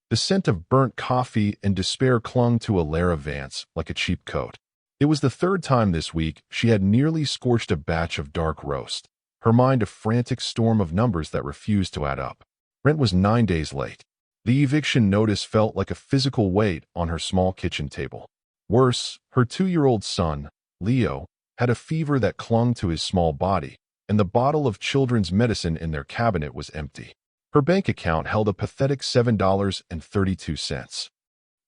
The scent of burnt coffee and despair clung to Alara Vance like a cheap coat. It was the third time this week she had nearly scorched a batch of dark roast, her mind a frantic storm of numbers that refused to add up. Rent was 9 days late. The eviction notice felt like a physical weight on her small kitchen table. Worse, her 2-year-old son, Leo, had a fever that clung to his small body, and the bottle of children's medicine in their cabinet was empty. Her bank account held a pathetic $7.32.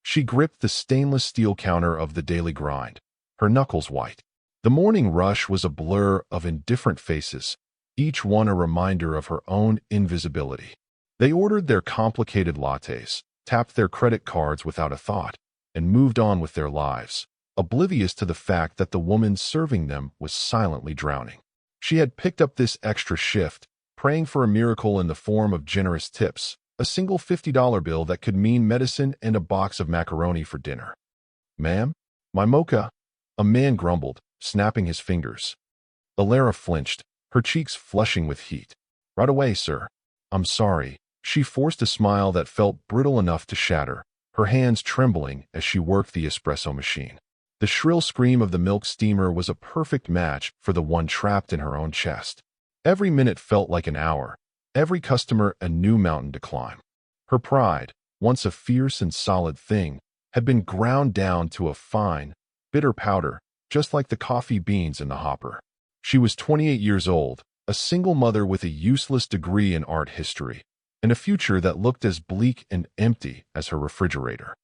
She gripped the stainless steel counter of the daily grind, her knuckles white. The morning rush was a blur of indifferent faces, each one a reminder of her own invisibility. They ordered their complicated lattes, tapped their credit cards without a thought, and moved on with their lives, oblivious to the fact that the woman serving them was silently drowning. She had picked up this extra shift, praying for a miracle in the form of generous tips, a single $50 bill that could mean medicine and a box of macaroni for dinner. "Ma'am? My mocha?" a man grumbled, snapping his fingers. Alara flinched, her cheeks flushing with heat. "Right away, sir." "I'm sorry." She forced a smile that felt brittle enough to shatter, her hands trembling as she worked the espresso machine. The shrill scream of the milk steamer was a perfect match for the one trapped in her own chest. Every minute felt like an hour, every customer a new mountain to climb. Her pride, once a fierce and solid thing, had been ground down to a fine, bitter powder, just like the coffee beans in the hopper. She was 28 years old, a single mother with a useless degree in art history, and a future that looked as bleak and empty as her refrigerator.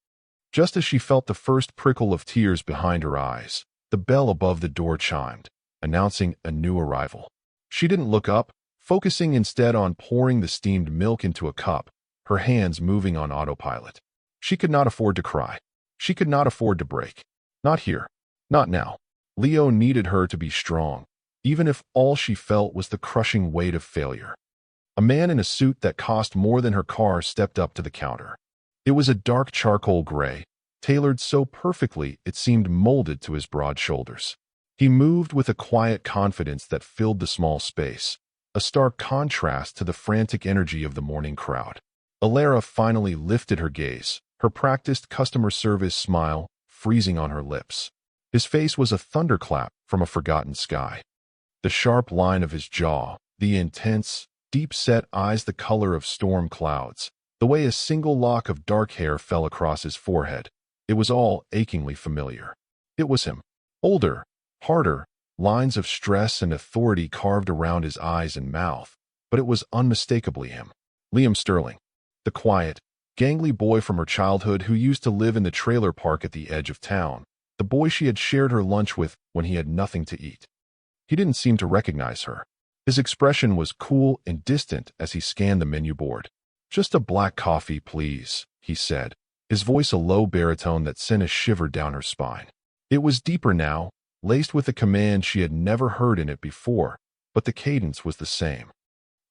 Just as she felt the first prickle of tears behind her eyes, the bell above the door chimed, announcing a new arrival. She didn't look up, focusing instead on pouring the steamed milk into a cup, her hands moving on autopilot. She could not afford to cry. She could not afford to break. Not here. Not now. Leo needed her to be strong, even if all she felt was the crushing weight of failure. A man in a suit that cost more than her car stepped up to the counter. It was a dark charcoal gray, tailored so perfectly it seemed molded to his broad shoulders. He moved with a quiet confidence that filled the small space, a stark contrast to the frantic energy of the morning crowd. Alara finally lifted her gaze, her practiced customer service smile freezing on her lips. His face was a thunderclap from a forgotten sky. The sharp line of his jaw, the intense, deep-set eyes the color of storm clouds, the way a single lock of dark hair fell across his forehead. It was all achingly familiar. It was him. Older, harder, lines of stress and authority carved around his eyes and mouth, but it was unmistakably him. Liam Sterling, the quiet, gangly boy from her childhood who used to live in the trailer park at the edge of town, the boy she had shared her lunch with when he had nothing to eat. He didn't seem to recognize her. His expression was cool and distant as he scanned the menu board. "Just a black coffee, please," he said, his voice a low baritone that sent a shiver down her spine. It was deeper now, laced with a command she had never heard in it before, but the cadence was the same.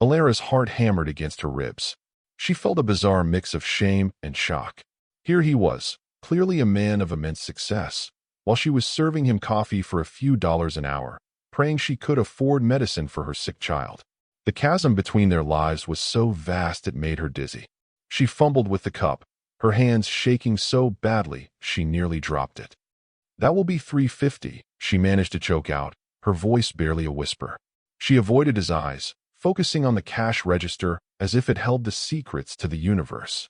Alara's heart hammered against her ribs. She felt a bizarre mix of shame and shock. Here he was, clearly a man of immense success, while she was serving him coffee for a few dollars an hour, praying she could afford medicine for her sick child. The chasm between their lives was so vast it made her dizzy. She fumbled with the cup, her hands shaking so badly she nearly dropped it. "That will be $3.50, she managed to choke out, her voice barely a whisper. She avoided his eyes, focusing on the cash register as if it held the secrets to the universe.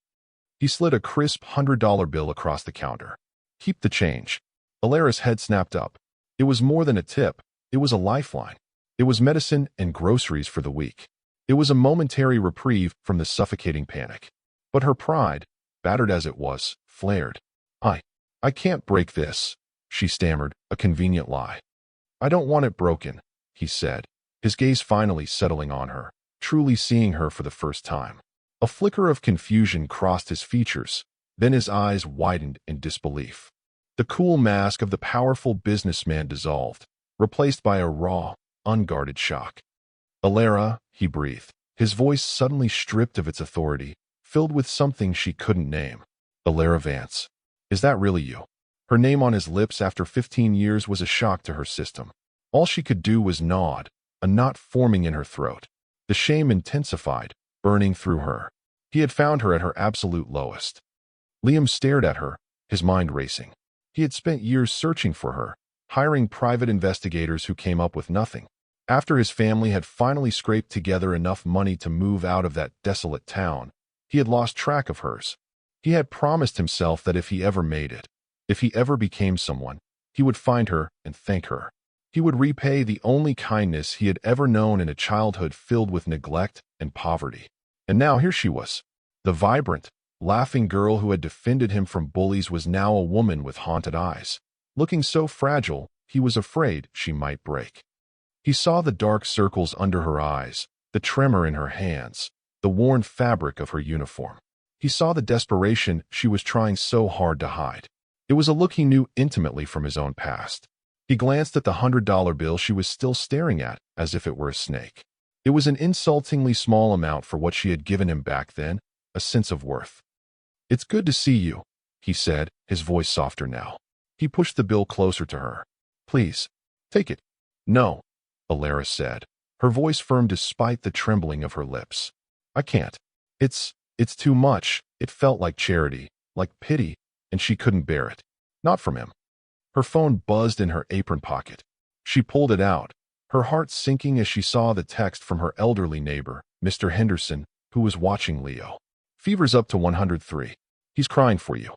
He slid a crisp $100 bill across the counter. "Keep the change." Alara's head snapped up. It was more than a tip. It was a lifeline. It was medicine and groceries for the week. It was a momentary reprieve from the suffocating panic. But her pride, battered as it was, flared. I can't break this," she stammered, a convenient lie. "I don't want it broken," he said, his gaze finally settling on her, truly seeing her for the first time. A flicker of confusion crossed his features, then his eyes widened in disbelief. The cool mask of the powerful businessman dissolved, replaced by a raw, unguarded shock. "Alara," he breathed, his voice suddenly stripped of its authority, filled with something she couldn't name. "Alara Vance. Is that really you?" Her name on his lips after 15 years was a shock to her system. All she could do was nod, a knot forming in her throat. The shame intensified, burning through her. He had found her at her absolute lowest. Liam stared at her, his mind racing. He had spent years searching for her, hiring private investigators who came up with nothing. After his family had finally scraped together enough money to move out of that desolate town, he had lost track of hers. He had promised himself that if he ever made it, if he ever became someone, he would find her and thank her. He would repay the only kindness he had ever known in a childhood filled with neglect and poverty. And now here she was. The vibrant, laughing girl who had defended him from bullies was now a woman with haunted eyes. Looking so fragile, he was afraid she might break. He saw the dark circles under her eyes, the tremor in her hands, the worn fabric of her uniform. He saw the desperation she was trying so hard to hide. It was a look he knew intimately from his own past. He glanced at the $100 bill she was still staring at, as if it were a snake. It was an insultingly small amount for what she had given him back then, a sense of worth. "It's good to see you," he said, his voice softer now. He pushed the bill closer to her. "Please, take it." "No," Alara said, her voice firm despite the trembling of her lips. "I can't. It's too much." It felt like charity, like pity, and she couldn't bear it. Not from him. Her phone buzzed in her apron pocket. She pulled it out, her heart sinking as she saw the text from her elderly neighbor, Mr. Henderson, who was watching Leo. "Fever's up to 103. He's crying for you."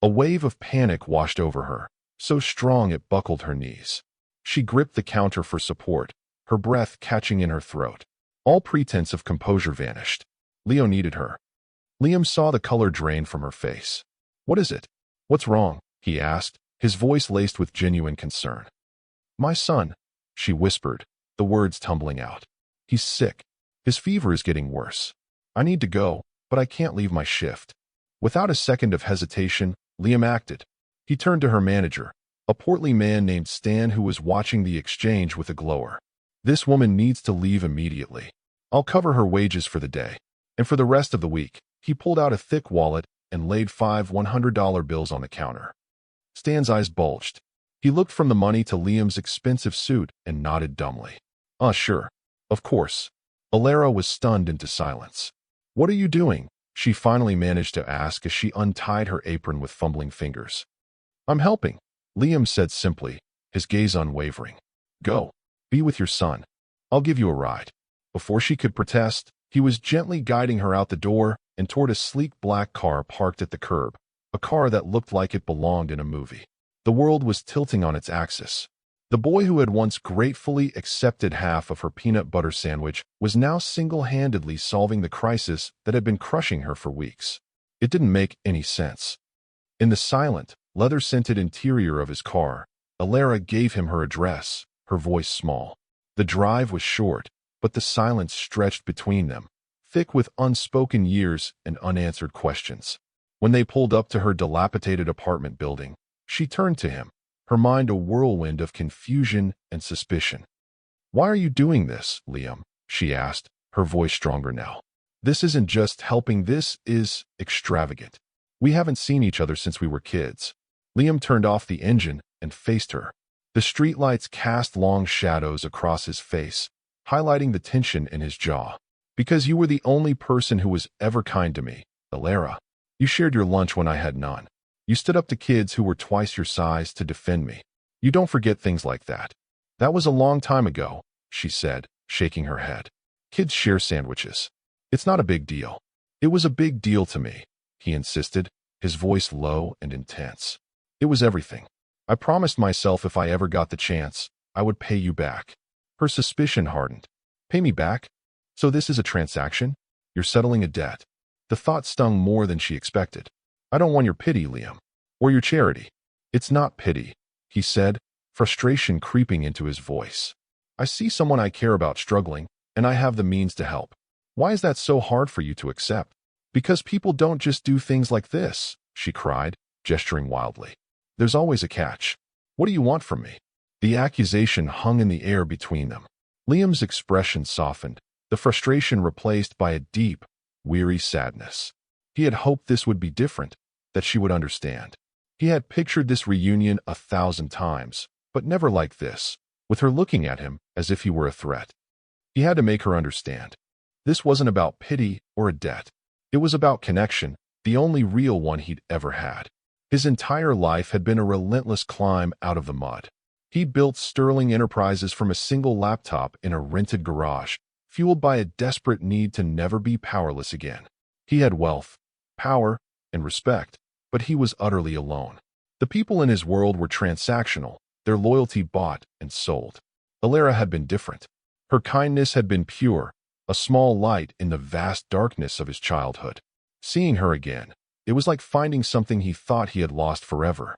A wave of panic washed over her, so strong it buckled her knees. She gripped the counter for support, her breath catching in her throat. All pretense of composure vanished. Leo needed her. Liam saw the color drain from her face. "What is it? What's wrong?" he asked, his voice laced with genuine concern. "My son," she whispered, the words tumbling out. "He's sick. His fever is getting worse. I need to go, but I can't leave my shift." Without a second of hesitation, Liam acted. He turned to her manager, a portly man named Stan who was watching the exchange with a glower. "This woman needs to leave immediately. I'll cover her wages for the day. And for the rest of the week." He pulled out a thick wallet and laid 5 $100 bills on the counter. Stan's eyes bulged. He looked from the money to Liam's expensive suit and nodded dumbly. Sure. Of course." Alara was stunned into silence. "What are you doing?" she finally managed to ask as she untied her apron with fumbling fingers. "I'm helping," Liam said simply, his gaze unwavering. "Go. Be with your son. I'll give you a ride." Before she could protest, he was gently guiding her out the door and toward a sleek black car parked at the curb, a car that looked like it belonged in a movie. The world was tilting on its axis. The boy who had once gratefully accepted half of her peanut butter sandwich was now single-handedly solving the crisis that had been crushing her for weeks. It didn't make any sense. In the silent, leather-scented interior of his car, Alara gave him her address, her voice small. The drive was short, but the silence stretched between them, thick with unspoken years and unanswered questions. When they pulled up to her dilapidated apartment building, she turned to him, her mind a whirlwind of confusion and suspicion. "Why are you doing this, Liam?" she asked, her voice stronger now. "This isn't just helping, this is extravagant. We haven't seen each other since we were kids." Liam turned off the engine and faced her. The streetlights cast long shadows across his face, highlighting the tension in his jaw. "Because you were the only person who was ever kind to me, Alara. You shared your lunch when I had none. You stood up to kids who were twice your size to defend me. You don't forget things like that." "That was a long time ago," she said, shaking her head. "Kids share sandwiches. It's not a big deal." "It was a big deal to me," he insisted, his voice low and intense. "It was everything. I promised myself if I ever got the chance, I would pay you back." Her suspicion hardened. "Pay me back? So this is a transaction? You're settling a debt." The thought stung more than she expected. "I don't want your pity, Liam. Or your charity." "It's not pity," he said, frustration creeping into his voice. "I see someone I care about struggling, and I have the means to help. Why is that so hard for you to accept?" "Because people don't just do things like this," she cried, gesturing wildly. "There's always a catch. What do you want from me?" The accusation hung in the air between them. Liam's expression softened, the frustration replaced by a deep, weary sadness. He had hoped this would be different, that she would understand. He had pictured this reunion 1,000 times, but never like this, with her looking at him as if he were a threat. He had to make her understand. This wasn't about pity or a debt. It was about connection, the only real one he'd ever had. His entire life had been a relentless climb out of the mud. He built sterling enterprises from a single laptop in a rented garage, fueled by a desperate need to never be powerless again. He had wealth, power, and respect, but he was utterly alone. The people in his world were transactional, their loyalty bought and sold. Alara had been different. Her kindness had been pure, a small light in the vast darkness of his childhood. Seeing her again, it was like finding something he thought he had lost forever.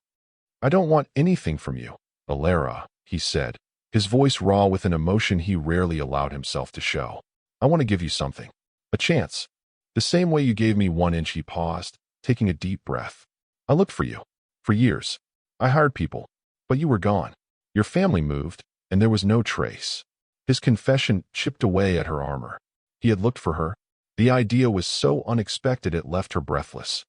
"I don't want anything from you, Alara," he said, his voice raw with an emotion he rarely allowed himself to show. "I want to give you something. A chance. The same way you gave me 1 inch." He paused, taking a deep breath. "I looked for you. For years. I hired people. But you were gone. Your family moved, and there was no trace." His confession chipped away at her armor. He had looked for her. The idea was so unexpected it left her breathless.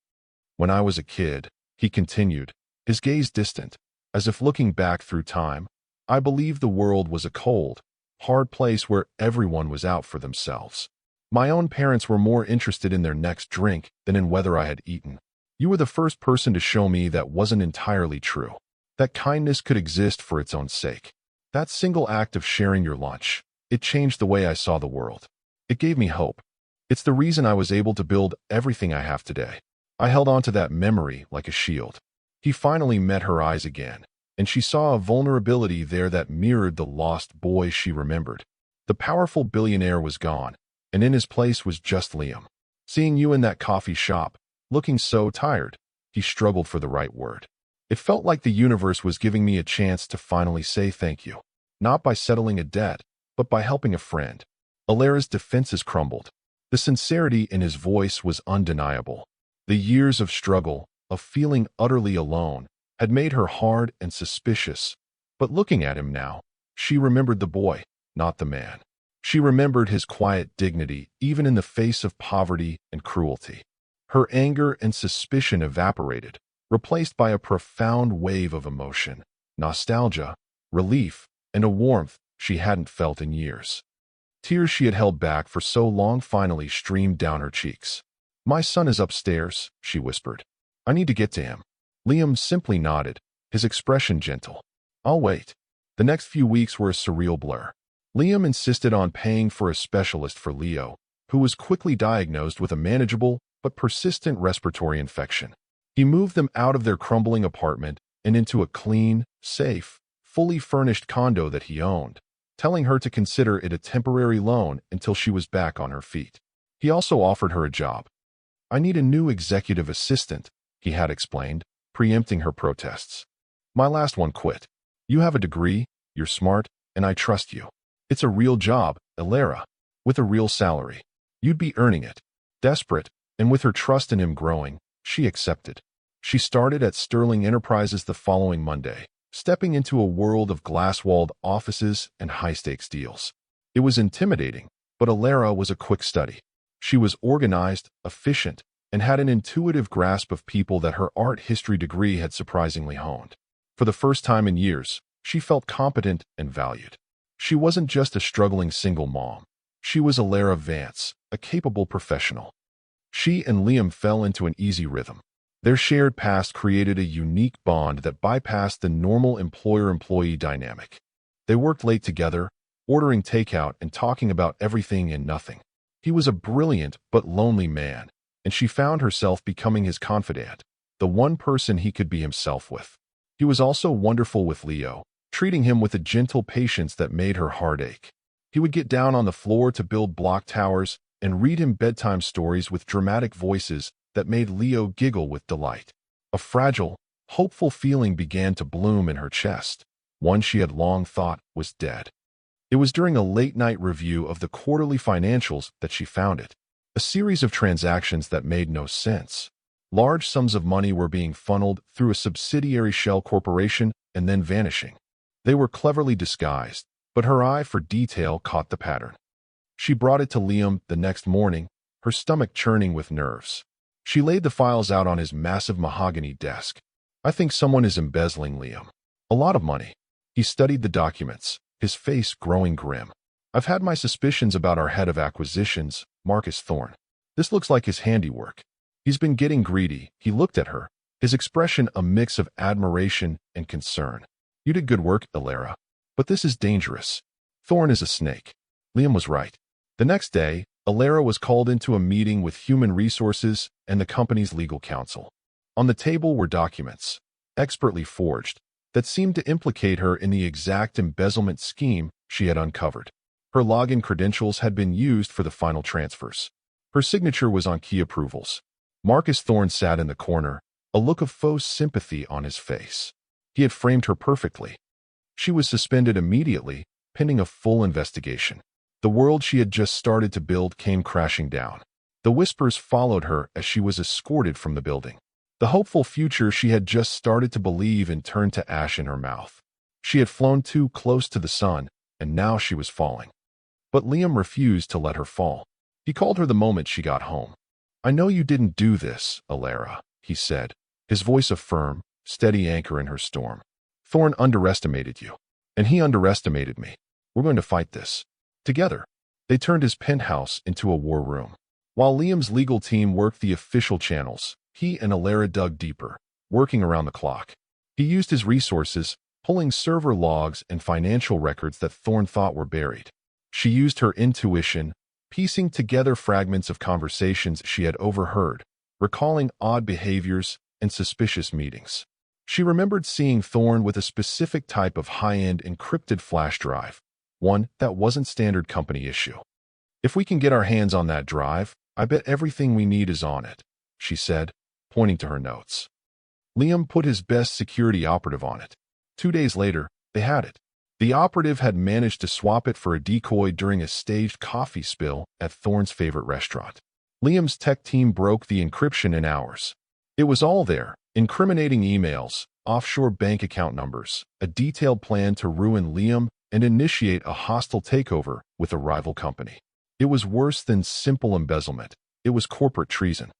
"When I was a kid," he continued, his gaze distant, as if looking back through time, "I believed the world was a cold, hard place where everyone was out for themselves. My own parents were more interested in their next drink than in whether I had eaten. You were the first person to show me that wasn't entirely true, that kindness could exist for its own sake. That single act of sharing your lunch, it changed the way I saw the world. It gave me hope. It's the reason I was able to build everything I have today." I held on to that memory like a shield. He finally met her eyes again, and she saw a vulnerability there that mirrored the lost boy she remembered. The powerful billionaire was gone, and in his place was just Liam. "Seeing you in that coffee shop, looking so tired," he struggled for the right word. "It felt like the universe was giving me a chance to finally say thank you. Not by settling a debt, but by helping a friend." Alara's defenses crumbled. The sincerity in his voice was undeniable. The years of struggle, of feeling utterly alone, had made her hard and suspicious. But looking at him now, she remembered the boy, not the man. She remembered his quiet dignity, even in the face of poverty and cruelty. Her anger and suspicion evaporated, replaced by a profound wave of emotion, nostalgia, relief, and a warmth she hadn't felt in years. Tears she had held back for so long finally streamed down her cheeks. "My son is upstairs," she whispered. "I need to get to him." Liam simply nodded, his expression gentle. "I'll wait." The next few weeks were a surreal blur. Liam insisted on paying for a specialist for Leo, who was quickly diagnosed with a manageable but persistent respiratory infection. He moved them out of their crumbling apartment and into a clean, safe, fully furnished condo that he owned, telling her to consider it a temporary loan until she was back on her feet. He also offered her a job. "I need a new executive assistant," he had explained, preempting her protests. "My last one quit. You have a degree, you're smart, and I trust you. It's a real job, Alara, with a real salary. You'd be earning it." Desperate, and with her trust in him growing, she accepted. She started at Sterling Enterprises the following Monday, stepping into a world of glass-walled offices and high-stakes deals. It was intimidating, but Alara was a quick study. She was organized, efficient, and had an intuitive grasp of people that her art history degree had surprisingly honed. For the first time in years, she felt competent and valued. She wasn't just a struggling single mom. She was Alara Vance, a capable professional. She and Liam fell into an easy rhythm. Their shared past created a unique bond that bypassed the normal employer-employee dynamic. They worked late together, ordering takeout and talking about everything and nothing. He was a brilliant but lonely man, and she found herself becoming his confidant, the one person he could be himself with. He was also wonderful with Leo, treating him with a gentle patience that made her heart ache. He would get down on the floor to build block towers and read him bedtime stories with dramatic voices that made Leo giggle with delight. A fragile, hopeful feeling began to bloom in her chest, one she had long thought was dead. It was during a late-night review of the quarterly financials that she found it. A series of transactions that made no sense. Large sums of money were being funneled through a subsidiary shell corporation and then vanishing. They were cleverly disguised, but her eye for detail caught the pattern. She brought it to Liam the next morning, her stomach churning with nerves. She laid the files out on his massive mahogany desk. "I think someone is embezzling, Liam. A lot of money." He studied the documents, his face growing grim. "I've had my suspicions about our head of acquisitions, Marcus Thorne. This looks like his handiwork." He's been getting greedy. He looked at her, his expression a mix of admiration and concern. You did good work, Alara. But this is dangerous. Thorn is a snake. Liam was right. The next day, Alara was called into a meeting with Human Resources and the company's legal counsel. On the table were documents, expertly forged, that seemed to implicate her in the exact embezzlement scheme she had uncovered. Her login credentials had been used for the final transfers. Her signature was on key approvals. Marcus Thorne sat in the corner, a look of faux sympathy on his face. He had framed her perfectly. She was suspended immediately, pending a full investigation. The world she had just started to build came crashing down. The whispers followed her as she was escorted from the building. The hopeful future she had just started to believe in turned to ash in her mouth. She had flown too close to the sun, and now she was falling. But Liam refused to let her fall. He called her the moment she got home. I know you didn't do this, Alara, he said, his voice a firm, steady anchor in her storm. Thorne underestimated you, and he underestimated me. We're going to fight this. Together. They turned his penthouse into a war room. While Liam's legal team worked the official channels, he and Alara dug deeper, working around the clock. He used his resources, pulling server logs and financial records that Thorne thought were buried. She used her intuition, piecing together fragments of conversations she had overheard, recalling odd behaviors and suspicious meetings. She remembered seeing Thorne with a specific type of high-end encrypted flash drive, one that wasn't standard company issue. If we can get our hands on that drive, I bet everything we need is on it, she said, pointing to her notes. Liam put his best security operative on it. 2 days later, they had it. The operative had managed to swap it for a decoy during a staged coffee spill at Thorne's favorite restaurant. Liam's tech team broke the encryption in hours. It was all there, incriminating emails, offshore bank account numbers, a detailed plan to ruin Liam and initiate a hostile takeover with a rival company. It was worse than simple embezzlement. It was corporate treason.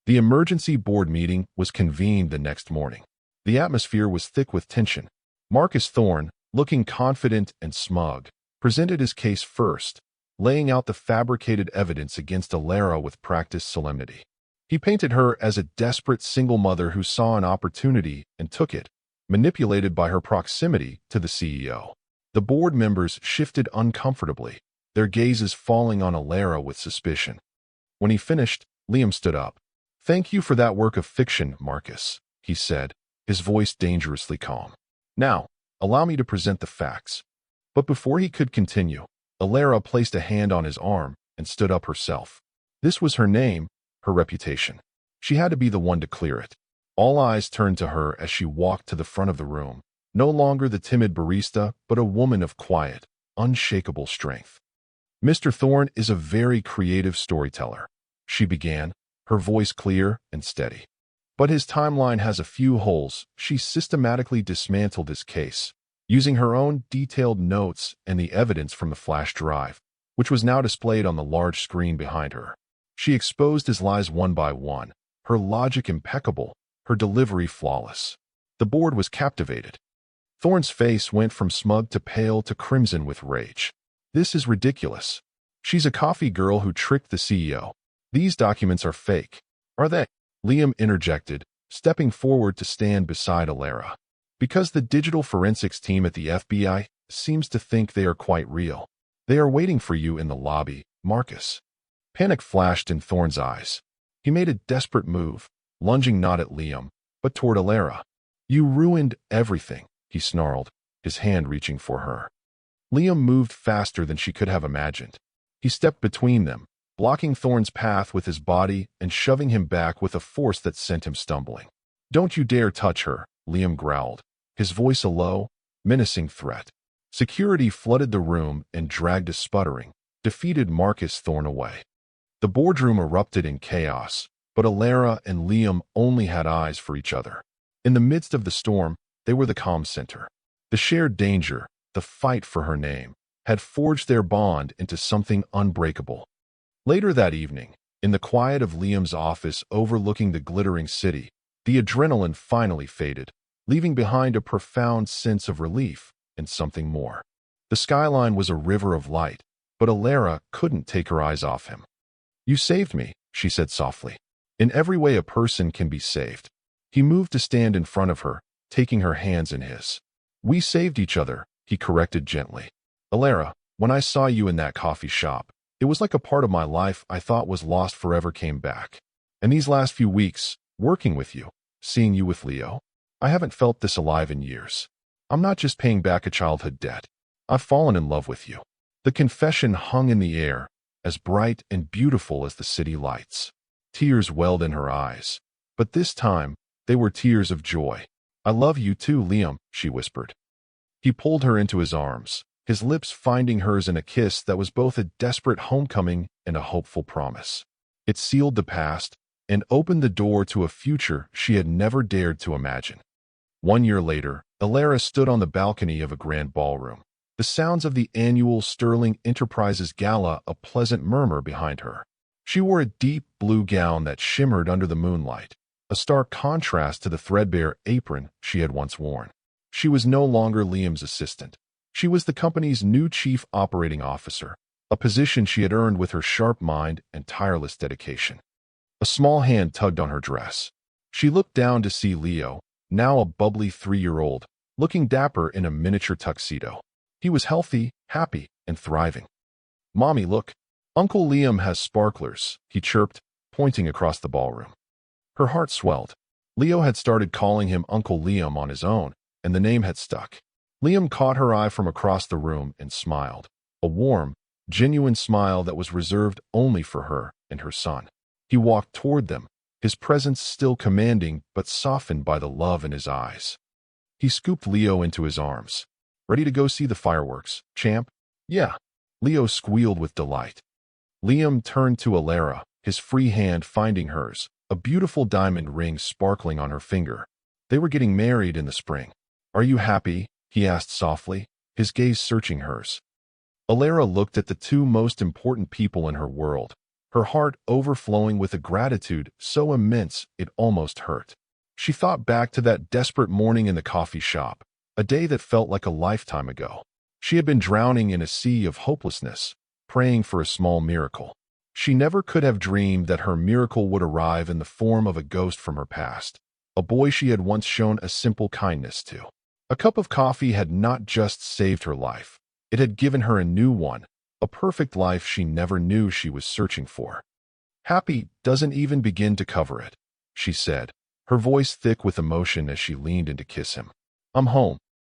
The emergency board meeting was convened the next morning. The atmosphere was thick with tension. Marcus Thorne, looking confident and smug, presented his case first, laying out the fabricated evidence against Alara with practiced solemnity. He painted her as a desperate single mother who saw an opportunity and took it, manipulated by her proximity to the CEO. The board members shifted uncomfortably, their gazes falling on Alara with suspicion. When he finished, Liam stood up. Thank you for that work of fiction, Marcus, he said, his voice dangerously calm. Now, allow me to present the facts. But before he could continue, Alara placed a hand on his arm and stood up herself. This was her name, her reputation. She had to be the one to clear it. All eyes turned to her as she walked to the front of the room, no longer the timid barista, but a woman of quiet, unshakable strength. Mr. Thorne is a very creative storyteller, she began, her voice clear and steady. But his timeline has a few holes. She systematically dismantled his case, using her own detailed notes and the evidence from the flash drive, which was now displayed on the large screen behind her. She exposed his lies one by one, her logic impeccable, her delivery flawless. The board was captivated. Thorne's face went from smug to pale to crimson with rage. This is ridiculous. She's a coffee girl who tricked the CEO. These documents are fake. Are they? Liam interjected, stepping forward to stand beside Alara. Because the digital forensics team at the FBI seems to think they are quite real. They are waiting for you in the lobby, Marcus. Panic flashed in Thorne's eyes. He made a desperate move, lunging not at Liam, but toward Alara. You ruined everything, he snarled, his hand reaching for her. Liam moved faster than she could have imagined. He stepped between them, blocking Thorne's path with his body and shoving him back with a force that sent him stumbling. Don't you dare touch her, Liam growled, his voice a low, menacing threat. Security flooded the room and dragged a sputtering, defeated Marcus Thorne away. The boardroom erupted in chaos, but Alara and Liam only had eyes for each other. In the midst of the storm, they were the calm center. The shared danger, the fight for her name, had forged their bond into something unbreakable. Later that evening, in the quiet of Liam's office overlooking the glittering city, the adrenaline finally faded, leaving behind a profound sense of relief and something more. The skyline was a river of light, but Alara couldn't take her eyes off him. You saved me, she said softly. In every way a person can be saved. He moved to stand in front of her, taking her hands in his. We saved each other, he corrected gently. Alara, when I saw you in that coffee shop, it was like a part of my life I thought was lost forever came back. And these last few weeks, working with you, seeing you with Leo, I haven't felt this alive in years. I'm not just paying back a childhood debt. I've fallen in love with you. The confession hung in the air, as bright and beautiful as the city lights. Tears welled in her eyes. But this time, they were tears of joy. I love you too, Liam, she whispered. He pulled her into his arms, his lips finding hers in a kiss that was both a desperate homecoming and a hopeful promise. It sealed the past and opened the door to a future she had never dared to imagine. 1 year later, Alara stood on the balcony of a grand ballroom. The sounds of the annual Sterling Enterprises Gala a pleasant murmur behind her. She wore a deep blue gown that shimmered under the moonlight, a stark contrast to the threadbare apron she had once worn. She was no longer Liam's assistant. She was the company's new chief operating officer, a position she had earned with her sharp mind and tireless dedication. A small hand tugged on her dress. She looked down to see Leo, now a bubbly 3-year-old, looking dapper in a miniature tuxedo. He was healthy, happy, and thriving. Mommy, look. Uncle Liam has sparklers, he chirped, pointing across the ballroom. Her heart swelled. Leo had started calling him Uncle Liam on his own, and the name had stuck. Liam caught her eye from across the room and smiled. A warm, genuine smile that was reserved only for her and her son. He walked toward them, his presence still commanding but softened by the love in his eyes. He scooped Leo into his arms. Ready to go see the fireworks, champ? Yeah. Leo squealed with delight. Liam turned to Alara, his free hand finding hers, a beautiful diamond ring sparkling on her finger. They were getting married in the spring. Are you happy? He asked softly, his gaze searching hers. Alara looked at the two most important people in her world, her heart overflowing with a gratitude so immense it almost hurt. She thought back to that desperate morning in the coffee shop, a day that felt like a lifetime ago. She had been drowning in a sea of hopelessness, praying for a small miracle. She never could have dreamed that her miracle would arrive in the form of a ghost from her past, a boy she had once shown a simple kindness to. A cup of coffee had not just saved her life. It had given her a new one, a perfect life she never knew she was searching for. Happy doesn't even begin to cover it, she said, her voice thick with emotion as she leaned in to kiss him. I'm home.